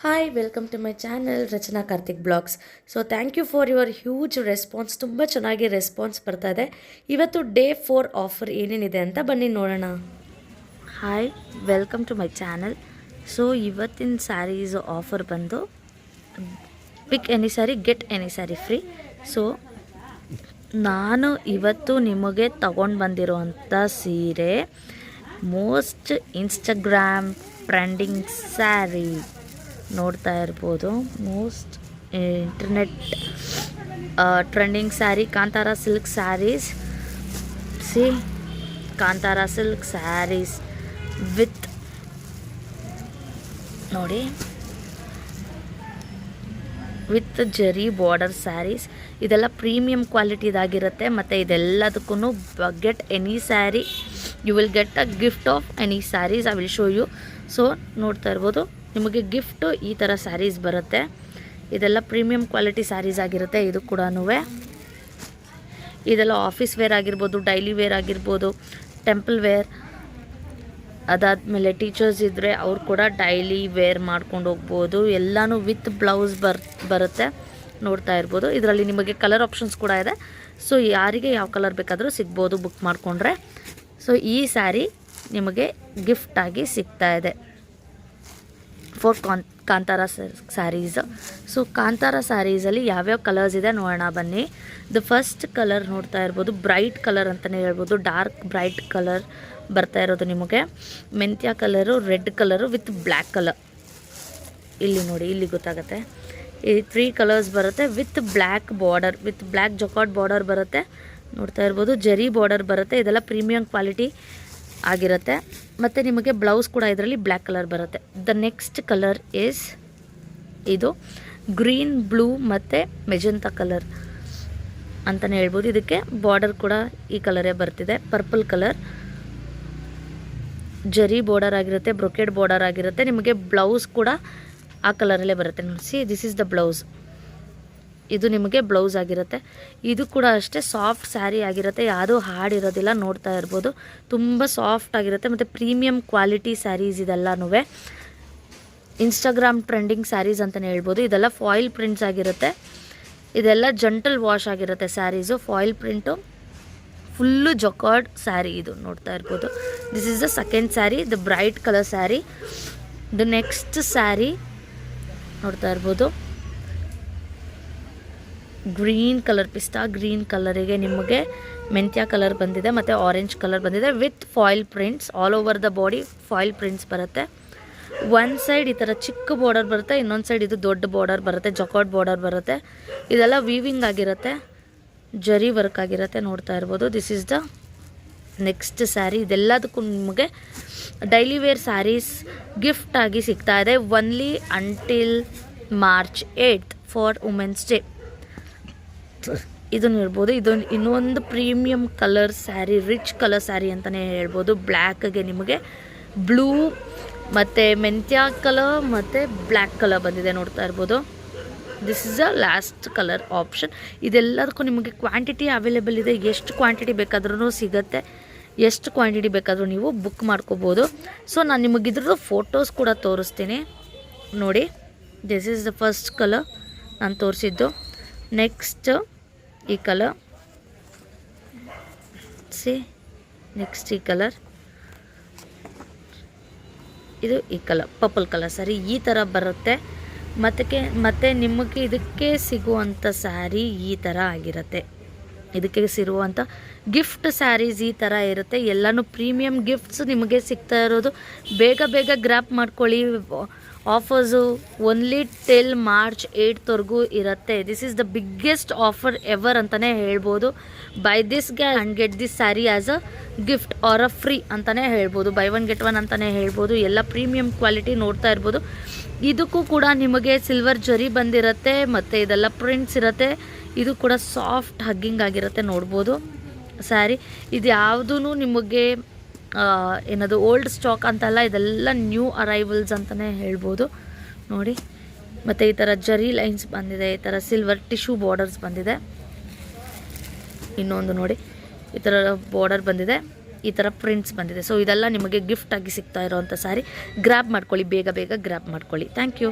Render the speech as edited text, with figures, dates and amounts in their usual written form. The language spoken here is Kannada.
Hi, welcome to my channel Rachana Karthik Blogs. So thank you for your huge response. ತುಂಬ ಚೆನ್ನಾಗಿ ರೆಸ್ಪಾನ್ಸ್ ಬರ್ತಾ ಇದೆ. ಇವತ್ತು ಡೇ 4 ಆಫರ್ ಏನೇನಿದೆ ಅಂತ ಬನ್ನಿ ನೋಡೋಣ. Hi, welcome to my channel. So ಇವತ್ತಿನ ಸ್ಯಾರೀಸ್ ಆಫರ್ ಬಂದು pick any saree get any saree free. So ನಾನು ಇವತ್ತು ನಿಮಗೆ ತಗೊಂಡು ಬಂದಿರೋವಂಥ ಸೀರೆ ಮೋಸ್ಟ್ ಇನ್ಸ್ಟಾಗ್ರಾಮ್ ಟ್ರೆಂಡಿಂಗ್ ಸ್ಯಾರಿ ನೋಡ್ತಾ ಇರ್ಬೋದು. Most internet trending sari Kantara silk saris. See Kantara silk saris with ನೋಡಿ ವಿತ್ ಜರಿ ಬಾರ್ಡರ್ ಸ್ಯಾರೀಸ್. ಇದೆಲ್ಲ ಪ್ರೀಮಿಯಂ ಕ್ವಾಲಿಟಿದಾಗಿರುತ್ತೆ. ಮತ್ತು ಇದೆಲ್ಲದಕ್ಕೂ get any sari you will get a gift of any saris. I will show you. So ನೋಡ್ತಾ ಇರ್ಬೋದು, ನಿಮಗೆ ಗಿಫ್ಟು ಈ ಥರ ಸ್ಯಾರೀಸ್ ಬರುತ್ತೆ. ಇದೆಲ್ಲ ಪ್ರೀಮಿಯಂ ಕ್ವಾಲಿಟಿ ಸ್ಯಾರೀಸ್ ಆಗಿರುತ್ತೆ. ಇದು ಕೂಡ ಇದೆಲ್ಲ ಆಫೀಸ್ ವೇರ್ ಆಗಿರ್ಬೋದು, ಡೈಲಿ ವೇರ್ ಆಗಿರ್ಬೋದು, ಟೆಂಪಲ್ ವೇರ್. ಅದಾದಮೇಲೆ ಟೀಚರ್ಸ್ ಇದ್ದರೆ ಅವ್ರು ಕೂಡ ಡೈಲಿ ವೇರ್ ಮಾಡ್ಕೊಂಡು ಹೋಗ್ಬೋದು. ಎಲ್ಲನೂ ವಿತ್ ಬ್ಲೌಸ್ ಬರುತ್ತೆ. ನೋಡ್ತಾ ಇರ್ಬೋದು. ಇದರಲ್ಲಿ ನಿಮಗೆ ಕಲರ್ ಆಪ್ಷನ್ಸ್ ಕೂಡ ಇದೆ. ಸೊ ಯಾರಿಗೆ ಯಾವ ಕಲರ್ ಬೇಕಾದರೂ ಸಿಗ್ಬೋದು ಬುಕ್ ಮಾಡಿಕೊಂಡ್ರೆ. ಸೊ ಈ ಸ್ಯಾರಿ ನಿಮಗೆ ಗಿಫ್ಟಾಗಿ ಸಿಗ್ತಾ ಇದೆ ಫಾರ್ ಕಾಂತಾರ ಸ್ಯಾರೀಸ್. ಸೊ ಕಾಂತಾರ ಸ್ಯಾರೀಸಲ್ಲಿ ಯಾವ್ಯಾವ ಕಲರ್ಸ್ ಇದೆ ನೋಡೋಣ ಬನ್ನಿ. ದ ಫಸ್ಟ್ ಕಲರ್ ನೋಡ್ತಾ ಇರ್ಬೋದು, ಬ್ರೈಟ್ ಕಲರ್ ಅಂತಲೇ ಹೇಳ್ಬೋದು. ಡಾರ್ಕ್ ಬ್ರೈಟ್ ಕಲರ್ ಬರ್ತಾ ಇರೋದು ನಿಮಗೆ. ಮೆಂತ್ಯ colour, red colour with black colour. ಇಲ್ಲಿ ನೋಡಿ, ಇಲ್ಲಿ ಗೊತ್ತಾಗುತ್ತೆ. ಈ 3 ಕಲರ್ಸ್ ಬರುತ್ತೆ with black border, with black jacquard border ಬರುತ್ತೆ. ನೋಡ್ತಾ ಇರ್ಬೋದು, ಜರಿ ಬಾರ್ಡರ್ ಬರುತ್ತೆ. ಇದೆಲ್ಲ ಪ್ರೀಮಿಯಂ ಕ್ವಾಲಿಟಿ ಆಗಿರುತ್ತೆ. ಮತ್ತು ನಿಮಗೆ ಬ್ಲೌಸ್ ಕೂಡ ಇದರಲ್ಲಿ ಬ್ಲ್ಯಾಕ್ ಕಲರ್ ಬರುತ್ತೆ. ದ ನೆಕ್ಸ್ಟ್ ಕಲರ್ ಈಸ್ ಇದು ಗ್ರೀನ್, ಬ್ಲೂ ಮತ್ತು ಮೆಜೆಂತಾ ಕಲರ್ ಅಂತಲೇ ಹೇಳ್ಬೋದು. ಇದಕ್ಕೆ ಬಾರ್ಡರ್ ಕೂಡ ಈ ಕಲರೇ ಬರ್ತಿದೆ. ಪರ್ಪಲ್ ಕಲರ್ ಜರಿ ಬಾರ್ಡರ್ ಆಗಿರುತ್ತೆ, ಬ್ರೊಕೆಡ್ ಬಾರ್ಡರ್ ಆಗಿರುತ್ತೆ. ನಿಮಗೆ ಬ್ಲೌಸ್ ಕೂಡ ಆ ಕಲರಲ್ಲೇ ಬರುತ್ತೆ. ನೋಡಿ, ದಿಸ್ ಈಸ್ ದ ಬ್ಲೌಸ್. ಇದು ನಿಮಗೆ ಬ್ಲೌಸ್ ಆಗಿರುತ್ತೆ. ಇದು ಕೂಡ ಅಷ್ಟೇ ಸಾಫ್ಟ್ ಸ್ಯಾರಿ ಆಗಿರುತ್ತೆ. ಯಾವುದೂ ಹಾಡಿರೋದಿಲ್ಲ. ನೋಡ್ತಾ ಇರ್ಬೋದು, ತುಂಬ ಸಾಫ್ಟ್ ಆಗಿರುತ್ತೆ. ಮತ್ತು ಪ್ರೀಮಿಯಂ ಕ್ವಾಲಿಟಿ ಸ್ಯಾರೀಸ್ ಇದೆಲ್ಲನೂ ಇನ್ಸ್ಟಾಗ್ರಾಮ್ ಟ್ರೆಂಡಿಂಗ್ ಸ್ಯಾರೀಸ್ ಅಂತಲೇ ಹೇಳ್ಬೋದು. ಇದೆಲ್ಲ ಫಾಯಿಲ್ ಪ್ರಿಂಟ್ಸ್ ಆಗಿರುತ್ತೆ. ಇದೆಲ್ಲ ಜಂಟಲ್ ವಾಶ್ ಆಗಿರುತ್ತೆ sarees. Foil print full jacquard saree. ಇದು ನೋಡ್ತಾ ಇರ್ಬೋದು. This is the second saree, the bright colour saree. The next saree ನೋಡ್ತಾ ಇರ್ಬೋದು, ಗ್ರೀನ್ ಕಲರ್, ಪಿಸ್ತಾ ಗ್ರೀನ್ ಕಲರಿಗೆ ನಿಮಗೆ ಮೆಂತ್ಯ ಕಲರ್ ಬಂದಿದೆ ಮತ್ತು ಆರೆಂಜ್ ಕಲರ್ ಬಂದಿದೆ with foil prints. All over the body foil prints ಬರುತ್ತೆ. ಒನ್ ಸೈಡ್ ಈ ಥರ ಚಿಕ್ಕ ಬಾರ್ಡರ್ ಬರುತ್ತೆ, ಇನ್ನೊಂದು ಸೈಡ್ ಇದು ದೊಡ್ಡ ಬಾರ್ಡರ್ ಬರುತ್ತೆ, ಜಕಾರ್ಡ್ ಬಾರ್ಡರ್ ಬರುತ್ತೆ. ಇದೆಲ್ಲ ವೀವಿಂಗ್ ಆಗಿರುತ್ತೆ, ಜರಿ ವರ್ಕ್ ಆಗಿರುತ್ತೆ. ನೋಡ್ತಾ ಇರ್ಬೋದು, this is the next sari. ಇದೆಲ್ಲದಕ್ಕೂ ನಿಮಗೆ ಡೈಲಿ ವೇರ್ ಸ್ಯಾರೀಸ್ ಗಿಫ್ಟಾಗಿ ಸಿಗ್ತಾ ಇದೆ. Only until March 8th for women's day. ಇದನ್ನು ಹೇಳ್ಬೋದು. ಇದೊಂದು ಇನ್ನೊಂದು premium colour sari, rich colour sari ಅಂತಲೇ ಹೇಳ್ಬೋದು. ಬ್ಲ್ಯಾಕ್ಗೆ ನಿಮಗೆ ಬ್ಲೂ ಮತ್ತು ಮೆಂತ್ಯ ಕಲರ್ ಮತ್ತು ಬ್ಲ್ಯಾಕ್ ಕಲರ್ ಬಂದಿದೆ. ನೋಡ್ತಾ ಇರ್ಬೋದು, this is a last colour option. ಇದೆಲ್ಲದಕ್ಕೂ ನಿಮಗೆ ಕ್ವಾಂಟಿಟಿ ಅವೈಲೇಬಲ್ ಇದೆ. ಎಷ್ಟು ಕ್ವಾಂಟಿಟಿ ಬೇಕಾದ್ರೂ ಸಿಗುತ್ತೆ. ಎಷ್ಟು ಕ್ವಾಂಟಿಟಿ ಬೇಕಾದರೂ ನೀವು ಬುಕ್ ಮಾಡ್ಕೋಬೋದು. ಸೊ ನಾನು ನಿಮಗಿದ್ರದ್ದು ಫೋಟೋಸ್ ಕೂಡ ತೋರಿಸ್ತೀನಿ ನೋಡಿ. This is the first colour ನಾನು ತೋರಿಸಿದ್ದು. ನೆಕ್ಸ್ಟ್ ಈ ಕಲರ್, ಸಿ ನೆಕ್ಸ್ಟ್ ಈ ಕಲರ್, ಇದು ಈ ಕಲರ್ ಪರ್ಪಲ್ ಕಲರ್ ಸ್ಯಾರಿ. ಈ ಥರ ಬರುತ್ತೆ. ಮತ್ತು ನಿಮಗೆ ಇದಕ್ಕೆ ಸಿಗುವಂಥ ಸ್ಯಾರಿ ಈ ಥರ ಆಗಿರುತ್ತೆ. ಇದಕ್ಕೆ ಸಿಗುವಂಥ ಗಿಫ್ಟ್ ಸ್ಯಾರೀಸ್ ಈ ಥರ ಇರುತ್ತೆ. ಎಲ್ಲನೂ ಪ್ರೀಮಿಯಂ ಗಿಫ್ಟ್ಸ್ ನಿಮಗೆ ಸಿಗ್ತಾ ಇರೋದು. ಬೇಗ ಬೇಗ ಗ್ರ್ಯಾಪ್ ಮಾಡ್ಕೊಳ್ಳಿ. Offers only till March 8th ಇರುತ್ತೆ. This is the biggest offer ever ಅಂತಲೇ ಹೇಳ್ಬೋದು. Buy this and get this saree as a gift or a free ಅಂತಲೇ ಹೇಳ್ಬೋದು. ಬೈ 1 get 1 ಅಂತಲೇ ಹೇಳ್ಬೋದು. ಎಲ್ಲ ಪ್ರೀಮಿಯಂ ಕ್ವಾಲಿಟಿ ನೋಡ್ತಾ ಇರ್ಬೋದು. ಇದಕ್ಕೂ ಕೂಡ ನಿಮಗೆ ಸಿಲ್ವರ್ ಜರಿ ಬಂದಿರುತ್ತೆ ಮತ್ತು ಇದೆಲ್ಲ ಪ್ರಿಂಟ್ಸ್ ಇರುತ್ತೆ. ಇದು ಕೂಡ ಸಾಫ್ಟ್ ಹಗ್ಗಿಂಗ್ ಆಗಿರುತ್ತೆ. ನೋಡ್ಬೋದು ಸ್ಯಾರಿ. ಇದು ಯಾವುದೂ ನಿಮಗೆ ಏನದು ಓಲ್ಡ್ ಸ್ಟಾಕ್ ಅಂತಲ್ಲ. ಇದೆಲ್ಲ ನ್ಯೂ ಅರೈವಲ್ಸ್ ಅಂತಲೇ ಹೇಳ್ಬೋದು ನೋಡಿ. ಮತ್ತು ಈ ಥರ ಜರಿ ಲೈನ್ಸ್ ಬಂದಿದೆ. ಈ ಥರ ಸಿಲ್ವರ್ ಟಿಶ್ಯೂ ಬಾರ್ಡರ್ಸ್ ಬಂದಿದೆ. ಇನ್ನೊಂದು ನೋಡಿ, ಈ ಥರ ಬಾರ್ಡರ್ ಬಂದಿದೆ. ಈ ಥರ ಪ್ರಿಂಟ್ಸ್ ಬಂದಿದೆ. ಸೊ ಇದೆಲ್ಲ ನಿಮಗೆ ಗಿಫ್ಟಾಗಿ ಸಿಗ್ತಾ ಇರೋವಂಥ ಸ್ಯಾರಿ. ಗ್ರ್ಯಾಬ್ ಮಾಡ್ಕೊಳ್ಳಿ, ಬೇಗ ಬೇಗ ಗ್ರ್ಯಾಬ್ ಮಾಡ್ಕೊಳ್ಳಿ. Thank you.